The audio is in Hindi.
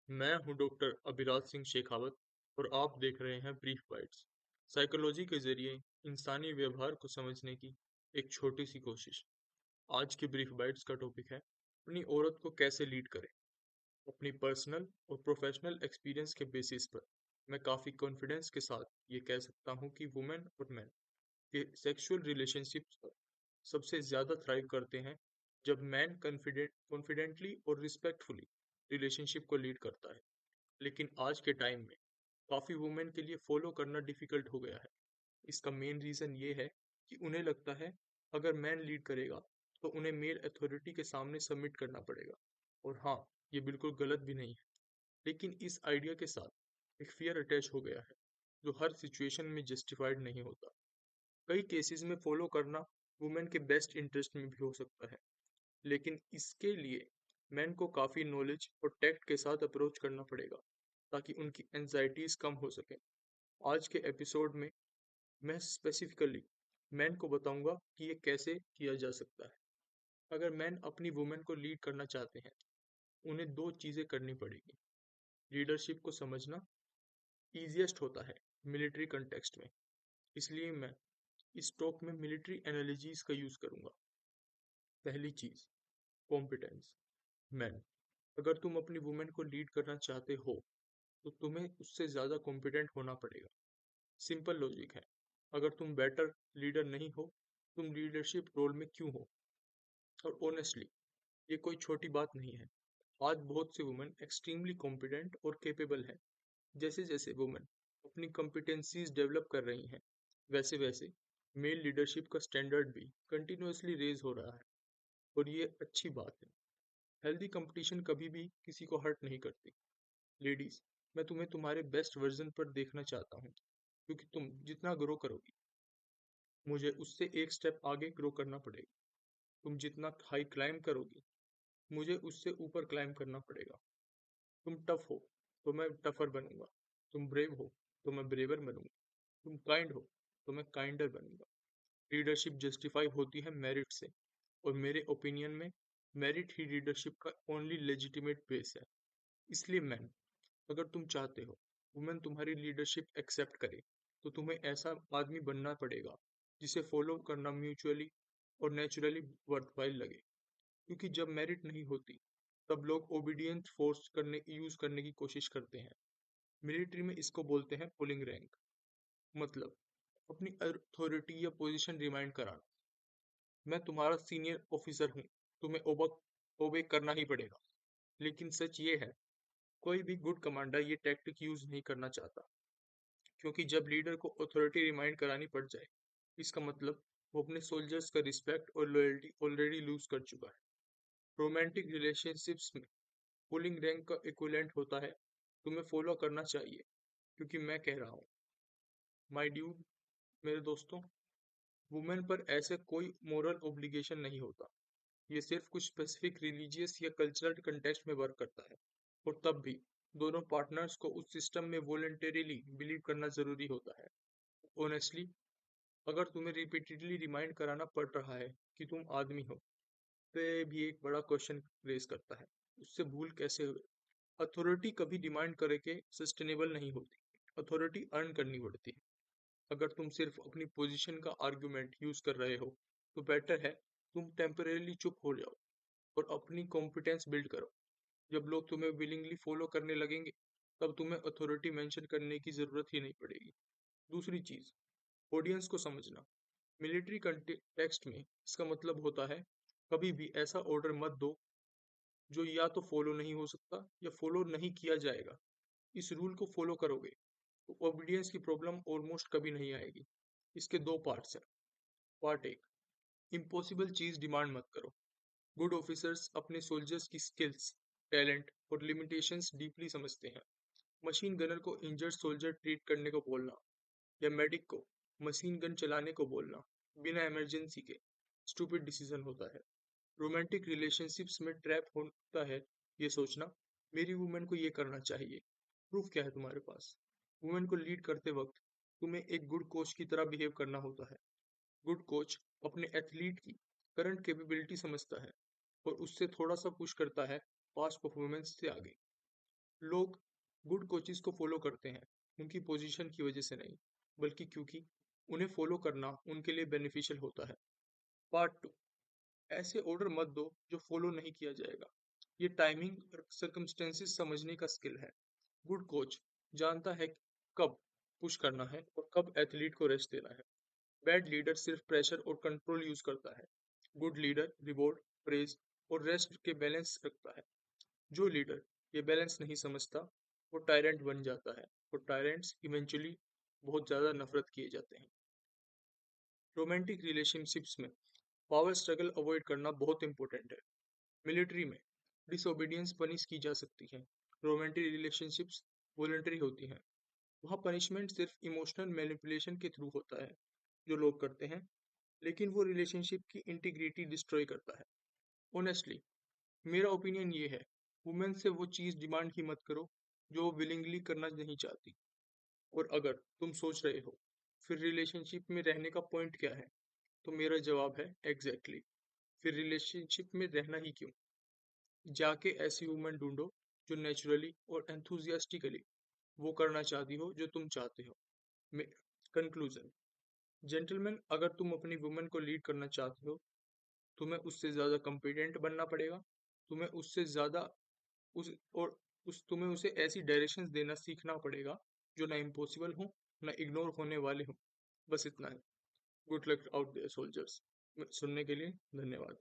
मैं हूं डॉक्टर अभिराज सिंह शेखावत और आप देख रहे हैं ब्रीफ बाइट्स। साइकोलॉजी के जरिए इंसानी व्यवहार को समझने की एक छोटी सी कोशिश। आज की ब्रीफ बाइट्स का टॉपिक है अपनी औरत को कैसे लीड करें। अपनी पर्सनल और प्रोफेशनल एक्सपीरियंस के बेसिस पर मैं काफ़ी कॉन्फिडेंस के साथ ये कह सकता हूँ कि वुमेन और मैन के सेक्सुअल रिलेशनशिप्स सबसे ज़्यादा थ्राइव करते हैं जब मैन कॉन्फिडेंटली और रिस्पेक्टफुली रिलेशनशिप को लीड करता है। लेकिन आज के टाइम में काफ़ी वुमेन के लिए फॉलो करना डिफिकल्ट हो गया है। इसका मेन रीज़न ये है कि उन्हें लगता है अगर मैन लीड करेगा तो उन्हें मेल अथॉरिटी के सामने सबमिट करना पड़ेगा। और हाँ, ये बिल्कुल गलत भी नहीं है, लेकिन इस आइडिया के साथ एक फियर अटैच हो गया है जो हर सिचुएशन में जस्टिफाइड नहीं होता। कई केसेस में फॉलो करना वुमेन के बेस्ट इंटरेस्ट में भी हो सकता है, लेकिन इसके लिए मैन को काफ़ी नॉलेज और टैक्ट के साथ अप्रोच करना पड़ेगा ताकि उनकी एंजाइटीज कम हो सके। आज के एपिसोड में मैं स्पेसिफिकली मैन को बताऊंगा कि ये कैसे किया जा सकता है। अगर मैन अपनी वुमेन को लीड करना चाहते हैं, उन्हें दो चीज़ें करनी पड़ेगी। लीडरशिप को समझना ईजिएस्ट होता है मिलिट्री कंटेक्स्ट में, इसलिए मैं इस टॉक में मिलिट्री एनालॉजीज का यूज़ करूंगा। पहली चीज़, कॉम्पिटेंस। मैन, अगर तुम अपनी वुमेन को लीड करना चाहते हो तो तुम्हें उससे ज़्यादा कॉम्पिटेंट होना पड़ेगा। सिंपल लॉजिक है, अगर तुम बेटर लीडर नहीं हो, तुम लीडरशिप रोल में क्यों हो? और ऑनेस्टली, ये कोई छोटी बात नहीं है। आज बहुत सी वुमेन एक्सट्रीमली कॉम्पिटेंट और केपेबल हैं। जैसे जैसे वुमेन अपनी कॉम्पिटेंसीज डेवलप कर रही हैं, वैसे वैसे मेल लीडरशिप का स्टैंडर्ड भी कंटिन्यूअसली रेज हो रहा है। और ये अच्छी बात है। हेल्दी कंपटीशन कभी भी किसी को हर्ट नहीं करती। लेडीज, मैं तुम्हें तुम्हारे बेस्ट वर्जन पर देखना चाहता हूँ, क्योंकि तुम जितना ग्रो करोगी, मुझे उससे एक स्टेप आगे ग्रो करना पड़ेगा। तुम जितना हाई क्लाइम करोगी, मुझे उससे ऊपर क्लाइम करना पड़ेगा। तुम टफ हो तो मैं टफर बनूंगा। तुम ब्रेव हो तो मैं ब्रेवर बनूंगा। तुम काइंड हो तो मैं काइंडर बनूंगा। लीडरशिप जस्टिफाई होती है मेरिट से, और मेरे ओपिनियन में मेरिट ही लीडरशिप का ओनली लेजिटिमेट बेस है। इसलिए मैन, अगर तुम चाहते हो वुमेन तुम्हारी लीडरशिप एक्सेप्ट करे, तो तुम्हें ऐसा आदमी बनना पड़ेगा जिसे फॉलो करना म्यूचुअली और नेचुरली वर्थवाइल लगे। क्योंकि जब मेरिट नहीं होती, तब लोग ओबीडियंस फोर्स करने यूज करने की कोशिश करते हैं। मिलिट्री में इसको बोलते हैं पुलिंग रैंक, मतलब अपनी अथॉरिटी या पोजीशन रिमाइंड कराना। मैं तुम्हारा सीनियर ऑफिसर हूँ, तुम्हें ओबे करना ही पड़ेगा। लेकिन सच ये है, कोई भी गुड कमांडर ये टैक्टिक यूज नहीं करना चाहता, क्योंकि जब लीडर को अथॉरिटी रिमाइंड करानी पड़ जाए, इसका मतलब वो अपने सोल्जर्स का रिस्पेक्ट और लॉयल्टी ऑलरेडी लूज कर चुका है। रोमांटिक रिलेशनशिप्स में पुलिंग रैंक का इक्विवेलेंट होता है तुम्हें फॉलो करना चाहिए क्योंकि मैं कह रहा हूँ। माय ड्यूड, मेरे दोस्तों, वुमेन पर ऐसे कोई मोरल ओब्लिगेशन नहीं होता। ये सिर्फ कुछ स्पेसिफिक रिलीजियस या कल्चरल कंटेक्स्ट में वर्क करता है। और तब भी दोनों पार्टनर्स को उस सिस्टम में वॉलंटरीली बिलीव करना जरूरी होता है। ऑनेस्टली, अगर तुम्हें रिपीटेडली रिमाइंड कराना पड़ रहा है कि तुम आदमी हो, तो ये भी एक बड़ा क्वेश्चन रेज करता है, उससे भूल कैसे हुए। अथॉरिटी कभी डिमांड करे के सस्टेनेबल नहीं होती। अथॉरिटी अर्न करनी पड़ती है। अगर तुम सिर्फ अपनी पोजीशन का आर्गुमेंट यूज कर रहे हो, तो बेटर है तुम टेम्परेली चुप हो जाओ और अपनी कॉम्पिटेंस बिल्ड करो। जब लोग तुम्हें विलिंगली फॉलो करने लगेंगे, तब तुम्हें अथॉरिटी मेंशन करने की जरूरत ही नहीं पड़ेगी। दूसरी चीज, ऑडियंस को समझना। मिलिट्री कंटेक्स्ट में इसका मतलब होता है कभी भी ऐसा ऑर्डर मत दो जो या तो फॉलो नहीं हो सकता या फॉलो नहीं किया जाएगा। इस रूल को फॉलो करोगे तो ओबीडियंस की प्रॉब्लम ऑलमोस्ट कभी नहीं आएगी। इसके दो पार्ट्स हैं। पार्ट एक, इम्पॉसिबल चीज डिमांड मत करो। गुड ऑफिसर्स अपने सोल्जर्स की स्किल्स, टैलेंट और लिमिटेशंस डीपली समझते हैं। मशीन गनर को इंजर्ड सोल्जर ट्रीट करने को बोलना या मेडिक को मशीन गन चलाने को बोलना बिना इमरजेंसी के स्टूपिड डिसीजन होता है। रोमांटिक रिलेशनशिप्स में ट्रैप होता है ये सोचना, मेरी वुमेन को ये करना चाहिए। प्रूफ क्या है तुम्हारे पास? वुमेन को लीड करते वक्त तुम्हें एक गुड कोच की तरह बिहेव करना होता है। गुड कोच अपने एथलीट की करंट कैपेबिलिटी समझता है और उससे थोड़ा सा पुश करता है पास्ट परफॉर्मेंस से आगे। लोग गुड कोचेस को फॉलो करते हैं उनकी पोजीशन की वजह से नहीं, बल्कि क्योंकि उन्हें फॉलो करना उनके लिए बेनिफिशियल होता है। पार्ट 2, ऐसे ऑर्डर मत दो जो फॉलो नहीं किया जाएगा। ये टाइमिंग और सर्कमस्टेंसेस समझने का स्किल है। गुड कोच जानता है कि कब पुश करना है और कब एथलीट को रेस्ट देना है। बैड लीडर सिर्फ प्रेशर और कंट्रोल यूज करता है। गुड लीडर रिवॉर्ड, प्रेज और रेस्ट के बैलेंस रखता है। जो लीडर ये बैलेंस नहीं समझता वो टायरेंट बन जाता है, और टायरेंट्स इवेंचुअली बहुत ज़्यादा नफरत किए जाते हैं। रोमांटिक रिलेशनशिप्स में पावर स्ट्रगल अवॉइड करना बहुत इंपॉर्टेंट है। मिलिट्री में डिसोबीडियंस पनिश की जा सकती है। रोमांटिक रिलेशनशिप्स वॉलंटरी होती हैं। वहाँ पनिशमेंट सिर्फ इमोशनल मैनिपुलेशन के थ्रू होता है जो लोग करते हैं, लेकिन वो रिलेशनशिप की इंटीग्रिटी डिस्ट्रॉय करता है। ऑनेस्टली मेरा ओपिनियन ये है, वुमेन से वो चीज़ डिमांड ही मत करो जो वो विलिंगली करना नहीं चाहती। और अगर तुम सोच रहे हो फिर रिलेशनशिप में रहने का पॉइंट क्या है, तो मेरा जवाब है एग्जैक्टली, फिर रिलेशनशिप में रहना ही क्यों। जाके ऐसी वुमेन ढूंढो जो नेचुरली और एंथुजियास्टिकली वो करना चाहती हो जो तुम चाहते हो। कंक्लूजन, जेंटलमैन, अगर तुम अपनी वुमेन को लीड करना चाहते हो, तुम्हें उससे ज़्यादा कॉम्पिटेंट बनना पड़ेगा। तुम्हें उससे ज़्यादा उस और उस तुम्हें उसे ऐसी डायरेक्शंस देना सीखना पड़ेगा जो ना इम्पॉसिबल हो ना इग्नोर होने वाले हो। बस इतना ही। Good luck out there soldiers. सुनने के लिए धन्यवाद।